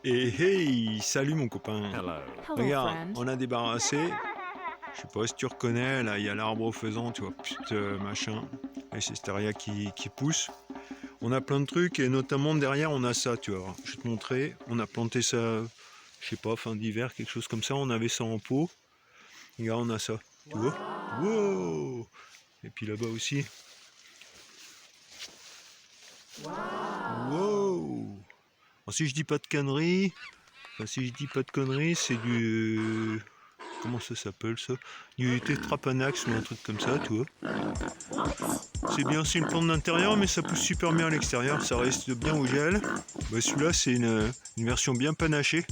Et hey, salut mon copain. Hello. Hello, Regarde, friend. on a débarrassé. Je sais pas si tu reconnais, là, il y a l'arbre faisant, tu vois, putain, machin. Et c'est Steria qui pousse. On a plein de trucs, et notamment derrière, on a ça, tu vois. Je vais te montrer. On a planté ça, je sais pas, fin d'hiver, quelque chose comme ça. On avait ça en pot. Regarde, on a ça. Tu vois? Wow! Et puis là-bas aussi. Wow! Alors, si je dis pas de conneries, si je dis pas de conneries, c'est du. Comment ça s'appelle ça? Du tétrapanax ou un truc comme ça, tu vois. C'est bien, c'est une plante d'intérieur, mais ça pousse super bien à l'extérieur, ça reste bien au gel. Bah, celui-là, c'est une version bien panachée.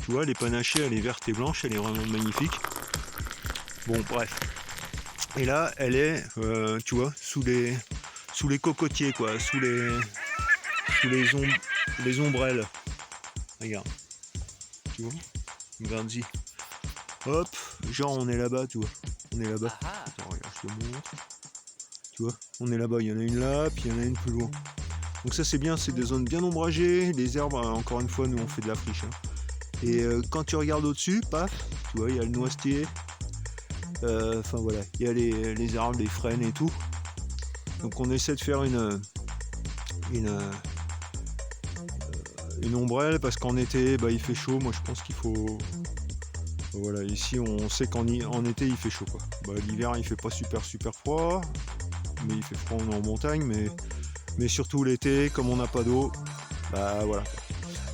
Tu vois, elle est panachée, elle est verte et blanche, elle est vraiment magnifique. Bon, bref. Et là, elle est, tu vois, sous les cocotiers, quoi, les ombrelles. Regarde, tu vois, regarde-y. Hop, genre on est là-bas, tu vois. On est là-bas. Attends, regarde, je te montre. Tu vois, on est là-bas, il y en a une là, puis il y en a une plus loin. Donc ça c'est bien, c'est des zones bien ombragées. Les herbes, encore une fois, nous on fait de la friche. Hein. Et quand tu regardes au-dessus, paf, tu vois, il y a le noisetier. Enfin voilà, il y a les arbres, les frênes et tout. Donc on essaie de faire une ombrelle parce qu'en été, bah, il fait chaud. Moi je pense qu'il faut. Voilà, ici on sait qu'en été il fait chaud quoi. Bah, l'hiver il fait pas super froid, mais il fait froid, on est en montagne, mais surtout l'été, comme on n'a pas d'eau, bah voilà.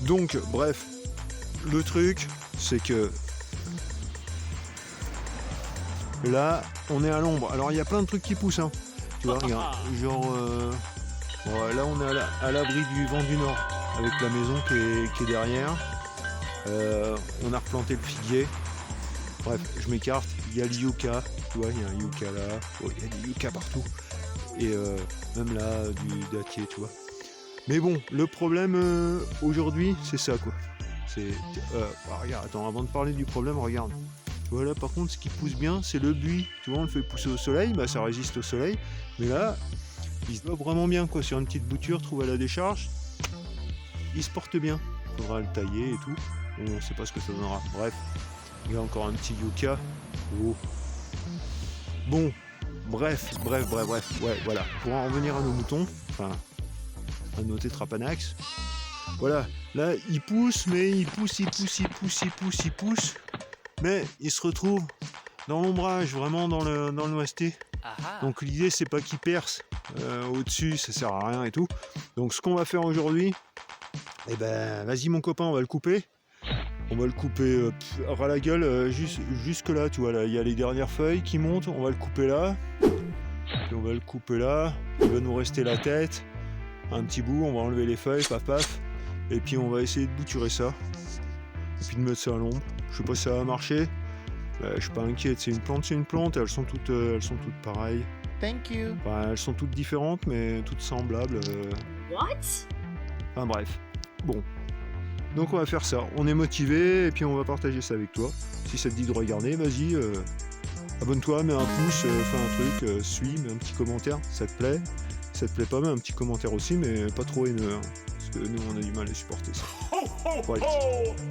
Donc, bref, le truc, c'est que là, on est à l'ombre. Alors, il y a plein de trucs qui poussent, hein. Tu vois, regarde, genre, bon, là, on est à l'abri du vent du nord, avec la maison qui est derrière. On a replanté le figuier. Bref, je m'écarte. Il y a le yucca, tu vois, il y a un yucca là. Oh, il y a des yuccas partout. Et même là, du dattier, tu vois. Mais bon, le problème aujourd'hui, c'est ça, quoi. C'est. Regarde, attends, avant de parler du problème, regarde. Tu vois, là, par contre, ce qui pousse bien, c'est le buis. Tu vois, on le fait pousser au soleil, bah ça résiste au soleil. Mais là, il se voit vraiment bien, quoi. Sur une petite bouture, trouve à la décharge, il se porte bien. Faudra le tailler et tout. On sait pas ce que ça donnera. Bref, il y a encore un petit yucca. Oh. Bon, bref. Ouais, voilà. Pour en revenir à nos moutons, enfin, à nos tétrapanax. Voilà, là il pousse, mais il pousse, mais il se retrouve dans l'ombrage, vraiment dans le noisetier. Donc l'idée c'est pas qu'il perce au-dessus, ça sert à rien et tout. Donc ce qu'on va faire aujourd'hui, eh ben vas-y mon copain, on va le couper. On va le couper ras la gueule, jusque là, tu vois, là il y a les dernières feuilles qui montent, on va le couper là. Puis on va le couper là, il va nous rester la tête, un petit bout, on va enlever les feuilles, paf. Et puis on va essayer de bouturer ça. Et puis de mettre ça à l'ombre. Je sais pas si ça va marcher. Je suis pas inquiète, c'est une plante, elles sont toutes pareilles. Thank you. Enfin, elles sont toutes différentes mais toutes semblables. What? Enfin bref. Bon. Donc on va faire ça. On est motivé et puis on va partager ça avec toi. Si ça te dit de regarder, vas-y. Abonne-toi, mets un pouce, fais un truc, suis, mets un petit commentaire, ça te plaît. Si ça te plaît pas, mets un petit commentaire aussi, mais pas trop haineux. Hein. Parce que nous on a du mal à supporter ça. Ouais.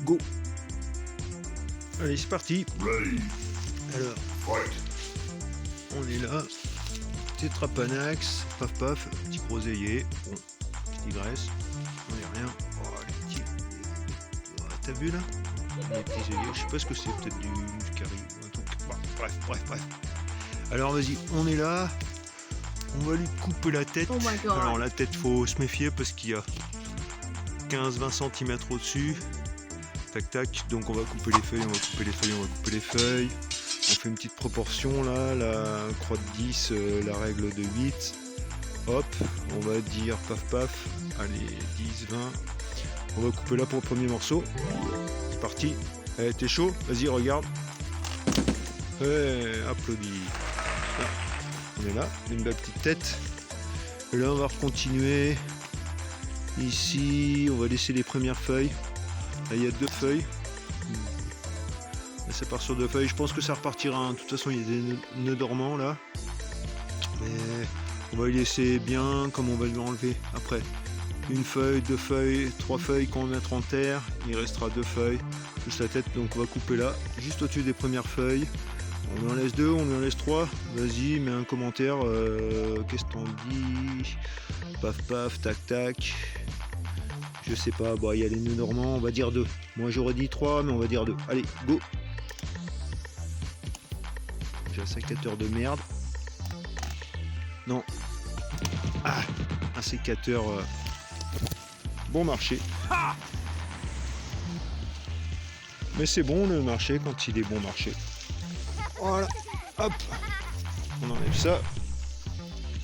Go. Allez, c'est parti. Alors, on est là. Tétrapanax, paf, petit groseillier. Bon, petite graisse. On est rien. Oh, les petits. Oh, t'as vu là? Les petits œillets. Je sais pas ce que c'est, peut-être du muscari ou un truc. Bon, bref. Alors vas-y, on est là. On va lui couper la tête. Oh my god. Alors la tête, faut se méfier parce qu'il y a 15-20 cm au-dessus. Tac, donc on va couper les feuilles. On fait une petite proportion là, la croix de 10, la règle de 8. Hop, on va dire paf, allez, 10, 20. On va couper là pour le premier morceau. C'est parti. Allez, t'es chaud? Vas-y, regarde. Applaudis. Là, on est là, une belle petite tête. Et là, on va continuer. Ici, on va laisser les premières feuilles. Là, il y a 2 feuilles. Là, ça part sur 2 feuilles. Je pense que ça repartira. Hein. De toute façon, il y a des nœuds dormants là. Mais on va les laisser bien comme on va lui enlever après. une feuille, 2 feuilles, 3 feuilles qu'on va mettre en terre. Il restera 2 feuilles, plus la tête. Donc on va couper là, juste au-dessus des premières feuilles. On lui en laisse 2, on lui en laisse 3. Vas-y, mets un commentaire. Qu'est-ce que t'en dis? Paf paf, tac tac. Je sais pas, bon, il y a les nœuds normands, on va dire 2. Moi j'aurais dit 3, mais on va dire 2. Allez, go! J'ai un sécateur de merde. Non. Ah, un sécateur bon marché. Mais c'est bon le marché quand il est bon marché. Voilà, hop, on enlève ça.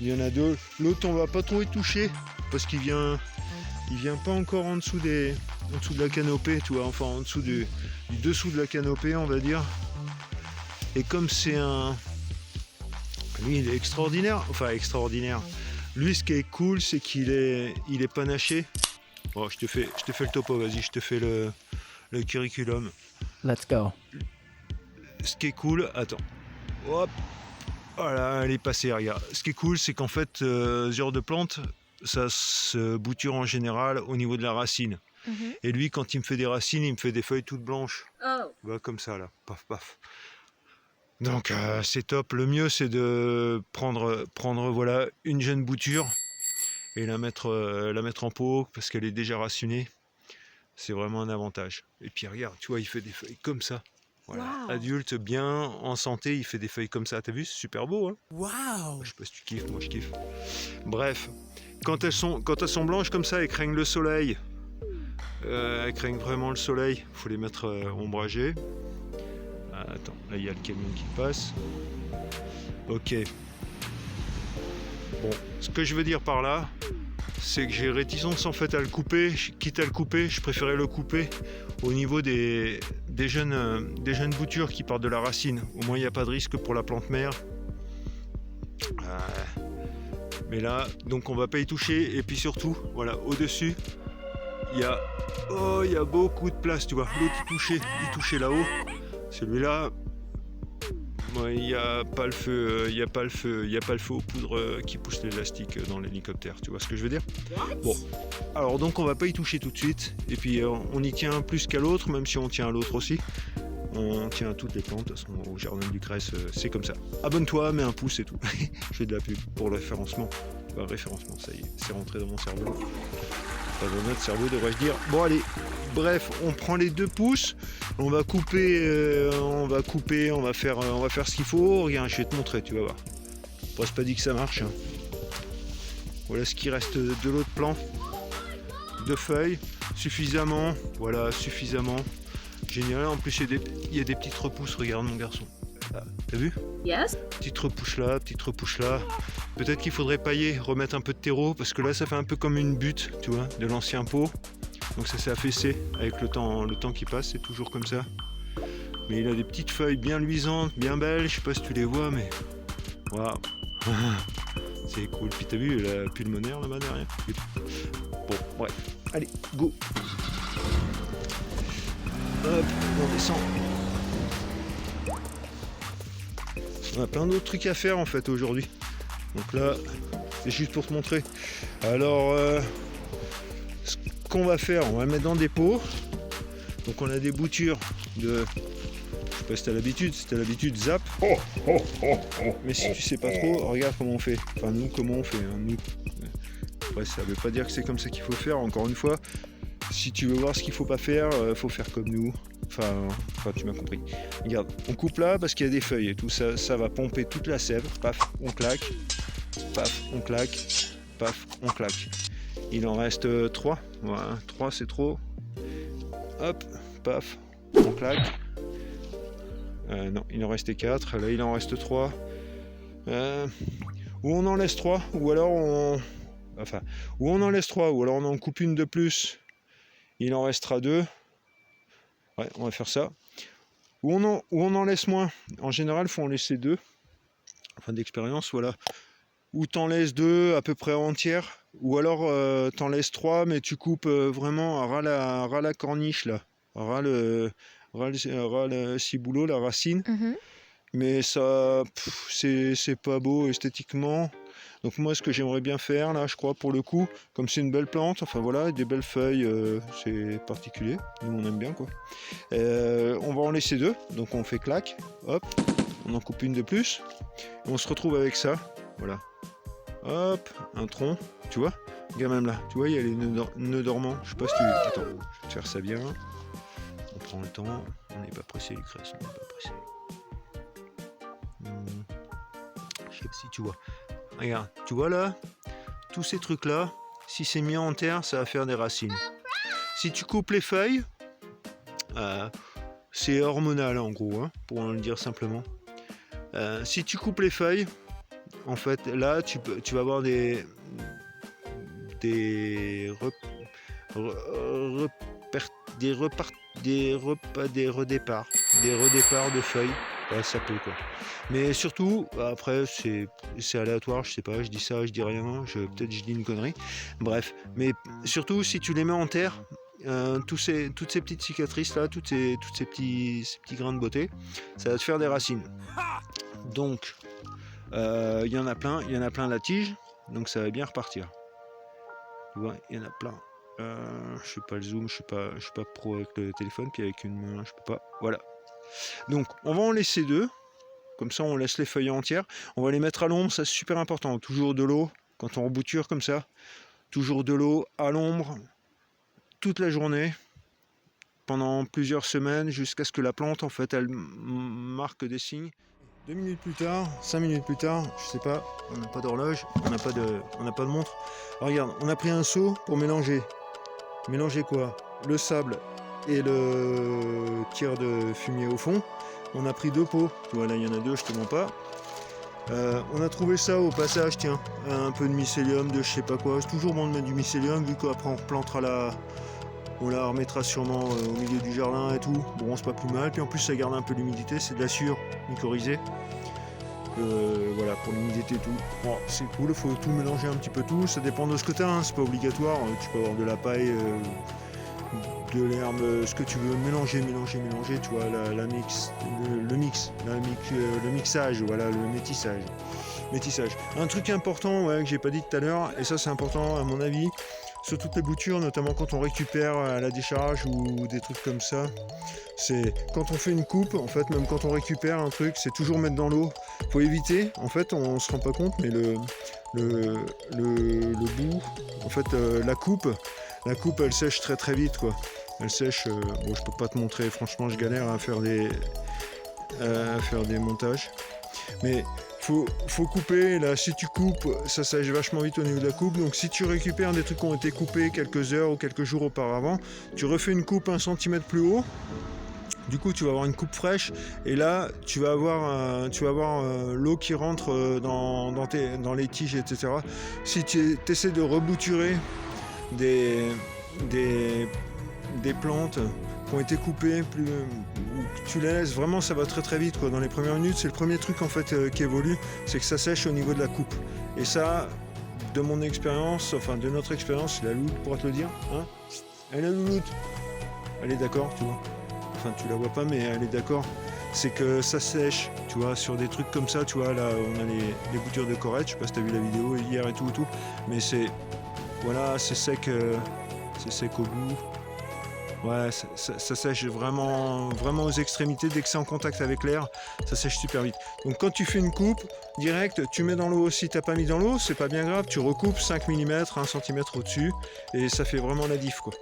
Il y en a 2. L'autre on va pas trop y toucher parce qu'il vient pas encore en dessous de la canopée, tu vois, enfin en dessous du dessous de la canopée on va dire. Et comme c'est lui il est extraordinaire, enfin extraordinaire. Lui ce qui est cool c'est qu'il est panaché. Bon, je te fais le topo, vas-y, je te fais le curriculum. Let's go. Ce qui est cool, attends. Hop. Voilà, elle est passée, regarde. Ce qui est cool, c'est qu'en fait, ce genre de plante, ça se bouture en général au niveau de la racine. Et lui, quand il me fait des racines, il me fait des feuilles toutes blanches. Oh. Voilà, comme ça, là. Paf, paf. Donc, c'est top. Le mieux, c'est de prendre voilà, une jeune bouture et la mettre en pot parce qu'elle est déjà racinée. C'est vraiment un avantage. Et puis, regarde, tu vois, il fait des feuilles comme ça. Voilà. Wow. Adulte, bien, en santé, il fait des feuilles comme ça. T'as vu, c'est super beau, hein? Waouh! Je sais pas si tu kiffes, moi je kiffe. Bref, quand elles sont blanches comme ça, elles craignent le soleil. Elles craignent vraiment le soleil. Il faut les mettre ombragées. Ah, attends, là il y a le camion qui passe. Ok. Bon, ce que je veux dire par là, c'est que j'ai réticence en fait à le couper. Quitte à le couper, je préférais le couper au niveau des jeunes boutures qui partent de la racine. Au moins il n'y a pas de risque pour la plante mère. Mais là, donc on va pas y toucher. Et puis surtout, voilà, au-dessus, il y a beaucoup de place, tu vois. L'autre il touchait là-haut. Celui-là, il n'y a pas le feu, il y a pas le feu aux poudres qui pousse l'élastique dans l'hélicoptère, tu vois ce que je veux dire? Bon, alors donc on va pas y toucher tout de suite, et puis on y tient plus qu'à l'autre, même si on tient à l'autre aussi. On tient à toutes les plantes, de toute façon, au jardin du Cresse, c'est comme ça. Abonne-toi, mets un pouce et tout. Je fais de la pub pour le référencement. Référencement, ça y est, c'est rentré dans mon cerveau. Enfin, dans notre cerveau, devrais-je dire. Bon allez, bref, on prend les 2 pouces, on va couper, on va faire ce qu'il faut. Regarde, je vais te montrer, tu vas voir. Bon, c'est pas dit que ça marche. Hein. Voilà ce qui reste de l'autre plan. 2 feuilles, suffisamment, voilà, suffisamment. Génial, en plus il y a des petites repousses, regarde mon garçon. Ah, t'as vu? Yes. Petite repousse là, petite repousse là. Peut-être qu'il faudrait pailler, remettre un peu de terreau, parce que là ça fait un peu comme une butte, tu vois, de l'ancien pot. Donc ça s'est affaissé avec le temps qui passe, c'est toujours comme ça. Mais il a des petites feuilles bien luisantes, bien belles, je sais pas si tu les vois, mais waouh. C'est cool. Puis t'as vu la pulmonaire là-bas derrière? Bon, bref, allez, go. Hop, on descend. On a plein d'autres trucs à faire en fait aujourd'hui. Donc là, c'est juste pour te montrer. Alors, ce qu'on va faire, on va le mettre dans des pots. Donc on a des boutures de... Je sais pas si t'as l'habitude, zap. Mais si tu sais pas trop, regarde comment on fait. Enfin nous, comment on fait. Hein, nous. Après, ça veut pas dire que c'est comme ça qu'il faut faire, encore une fois. Si tu veux voir ce qu'il faut pas faire, faut faire comme nous. Enfin, tu m'as compris. Regarde, on coupe là parce qu'il y a des feuilles et tout ça, ça va pomper toute la sève. Paf, on claque. Paf, on claque. Paf, on claque. Il en reste 3. Voilà, 3 c'est trop. Hop, paf, on claque. Non, il en restait 4. Là, il en reste 3. Ou on en laisse 3, ou alors on... Enfin, ou on en laisse 3, ou alors on en coupe une de plus. Il en restera 2. Ouais, on va faire ça. Ou on en laisse moins. En général, il faut en laisser 2. Enfin, d'expérience, voilà. Ou t'en laisses 2 à peu près entières. Ou alors t'en laisses 3, mais tu coupes vraiment à ras la corniche, là. Ras le ciboulot, la racine. Mais ça, c'est pas beau esthétiquement. Donc moi ce que j'aimerais bien faire là, je crois pour le coup, comme c'est une belle plante, enfin voilà, des belles feuilles, c'est particulier, nous on aime bien quoi. On va en laisser 2, donc on fait clac, hop, on en coupe une de plus, et on se retrouve avec ça, voilà. Hop, un tronc, tu vois, regarde même là, tu vois, il y a les nœuds dormants, je sais pas si tu... Attends, je vais te faire ça bien. On prend le temps, on n'est pas pressé Lucrèce, on n'est pas pressé. Je sais pas si tu vois. Regarde, tu vois là, tous ces trucs là, si c'est mis en terre, ça va faire des racines. Si tu coupes les feuilles, c'est hormonal en gros, hein, pour le dire simplement. Si tu coupes les feuilles, en fait là tu vas avoir des redéparts de feuilles. Ouais, ça peut quoi. Mais surtout, après c'est aléatoire, je sais pas, je dis ça, je dis rien, peut-être je dis une connerie. Bref, mais surtout si tu les mets en terre, toutes ces petites cicatrices là, toutes ces petits grains de beauté, ça va te faire des racines. Donc il y en a plein la tige, donc ça va bien repartir. Tu vois, il y en a plein. Je fais pas le zoom, je suis pas pro avec le téléphone, puis avec une main, je peux pas. Voilà. Donc, on va en laisser 2. Comme ça, on laisse les feuilles entières. On va les mettre à l'ombre, ça c'est super important. Toujours de l'eau, quand on rebouture comme ça. Toujours de l'eau à l'ombre, toute la journée, pendant plusieurs semaines, jusqu'à ce que la plante, en fait, elle marque des signes. 2 minutes plus tard, 5 minutes plus tard, je sais pas, on n'a pas d'horloge, on n'a pas de montre. Alors, regarde, on a pris un seau pour mélanger. Mélanger quoi? Le sable et le tiers de fumier au fond. On a pris 2 pots, tu vois là il y en a 2, je te mens pas. On a trouvé ça au passage, tiens, un peu de mycélium, de je sais pas quoi. C'est toujours bon de mettre du mycélium vu qu'après on replantera on la remettra sûrement au milieu du jardin et tout. Bon, c'est pas plus mal. Puis en plus ça garde un peu l'humidité, c'est de la sure mycorhizée. Voilà, pour l'humidité et tout. Bon, c'est cool, il faut tout mélanger un petit peu tout. Ça dépend de ce que tu as, hein, c'est pas obligatoire. Tu peux avoir de la paille, de l'herbe, ce que tu veux, mélanger, tu vois, le mixage, voilà, le métissage. Un truc important, ouais, que j'ai pas dit tout à l'heure, et ça c'est important à mon avis, sur toutes les boutures, notamment quand on récupère à la décharge ou des trucs comme ça, c'est quand on fait une coupe, en fait, même quand on récupère un truc, c'est toujours mettre dans l'eau. Faut éviter, en fait, on se rend pas compte, mais le bout, en fait, la coupe, elle sèche très très vite, quoi. Elle sèche, bon, je peux pas te montrer, franchement, je galère à faire des montages. Mais faut couper, là, si tu coupes, ça sèche vachement vite au niveau de la coupe. Donc si tu récupères des trucs qui ont été coupés quelques heures ou quelques jours auparavant, tu refais une coupe 1 cm plus haut. Du coup, tu vas avoir une coupe fraîche et là, tu vas avoir l'eau qui rentre dans les tiges, etc. Si tu essaies de rebouturer des plantes qui ont été coupées, tu les laisses, vraiment ça va très très vite, quoi. Dans les premières minutes, c'est le premier truc en fait qui évolue, c'est que ça sèche au niveau de la coupe. Et ça, de mon expérience, enfin de notre expérience, la louloute pourra te le dire, hein. Elle est la louloute, elle est d'accord, tu vois. Enfin tu la vois pas mais elle est d'accord. C'est que ça sèche, tu vois, sur des trucs comme ça, tu vois, là on a les boutures de corette, je sais pas si t'as vu la vidéo hier et tout, mais c'est, voilà, c'est sec au bout. Ouais, ça sèche vraiment aux extrémités. Dès que c'est en contact avec l'air, ça sèche super vite. Donc quand tu fais une coupe, direct, tu mets dans l'eau. Si t'as pas mis dans l'eau, c'est pas bien grave, tu recoupes 5 mm, 1 cm au-dessus, et ça fait vraiment la diff, quoi.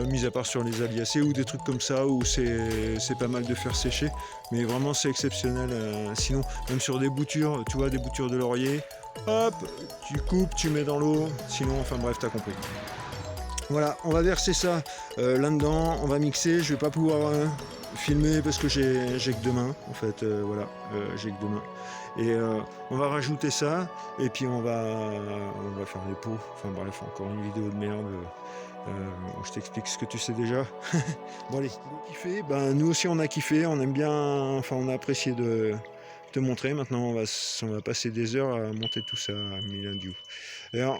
Mis à part sur les aliacées ou des trucs comme ça où c'est pas mal de faire sécher, mais vraiment c'est exceptionnel. Sinon, même sur des boutures, tu vois, des boutures de laurier, hop, tu coupes, tu mets dans l'eau, sinon, enfin bref, t'as compris. Voilà, on va verser ça là-dedans, on va mixer, je vais pas pouvoir filmer parce que j'ai que 2 mains, en fait, voilà, j'ai que 2 mains. Et on va rajouter ça, et puis on va faire les pots, enfin bref, encore une vidéo de merde, je t'explique ce que tu sais déjà. Bon allez, kiffé, ben, nous aussi on a kiffé, on aime bien, enfin on a apprécié de te montrer. Maintenant on va passer des heures à monter tout ça à Milan-Diou.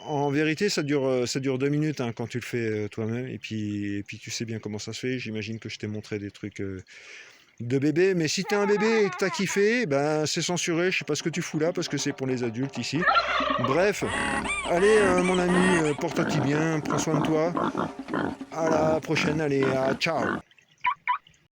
En vérité ça dure 2 minutes, hein, quand tu le fais toi-même, et puis tu sais bien comment ça se fait. J'imagine que je t'ai montré des trucs de bébé. Mais si t'es un bébé et que t'as kiffé, ben c'est censuré. Je sais pas ce que tu fous là parce que c'est pour les adultes ici. Bref, allez mon ami, porte-toi bien, prends soin de toi. À la prochaine, allez, ciao.